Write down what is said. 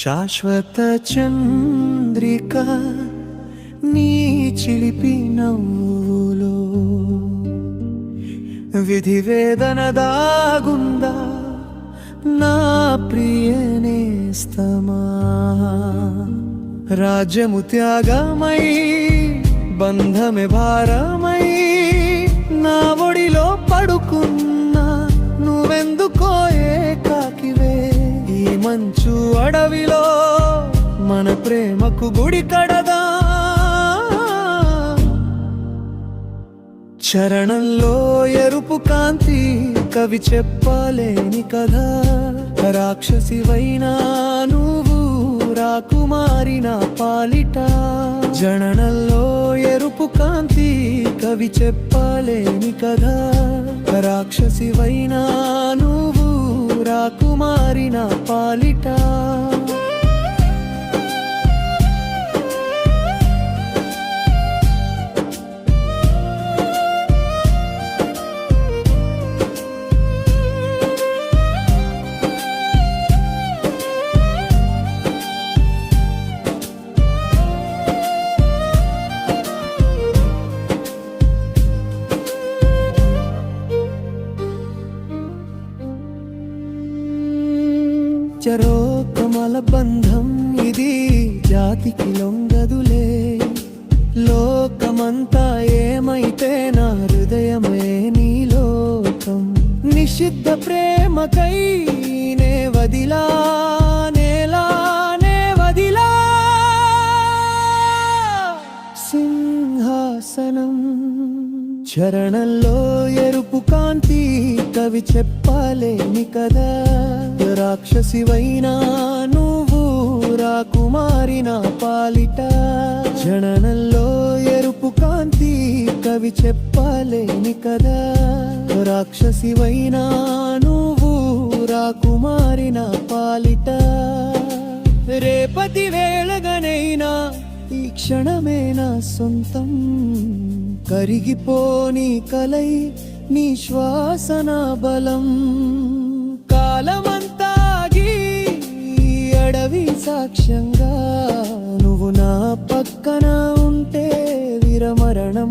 శాశ్వత చంద్రిక నీ చిలిపి నవ్వులో విధి వేదన దాగుందా నా ప్రియనేస్తమా. రాజ్యము త్యాగమై బంధమే భారమై నా ఒడిలో పడుకున్నా నువ్వెందుకో ఏకాకివే. ఈ మంచు అడవిలో మన ప్రేమకు గుడి కడదా. చరణంలో ఎరుపు కాంతి కవి చెప్పలేని కథ. రాక్షసివైనా నువ్వు రాకుమారి నా పాలిట. జననంలో ఎరుపు కాంతి కవి చెప్పలేని కథ. రాక్షసివైనా నువ్వు రాకుమారి నా పాలిట. చరో కమల బంధం ఇది జాతికి లొంగదులే. లోకమంతా ఏమైతే నా హృదయమే నీ లోకం. నిషిద్ధ ప్రేమకై నే వదిలా నేలానే వదిలా సింహాసనం. చరణంలో ఎరుపు కాంతి కవి చెప్పలేని కదా. రాక్షసివైనా నువ్వు రాకుమారి నా పాలిట. జననంలో ఎరుపు కాంతి కవి చెప్పలేని కదా. రాక్షసివైనా నువ్వు రాకుమారి నా పాలిట. రేపటి వేళగనైనా ఈ క్షణమే నా సొంతం. కరిగిపోని కలై నీ శ్వాసన బలం. కాలమంతాగి అడవి సాక్ష్యంగా నువ్వు నా పక్కన ఉంటే విరమరణం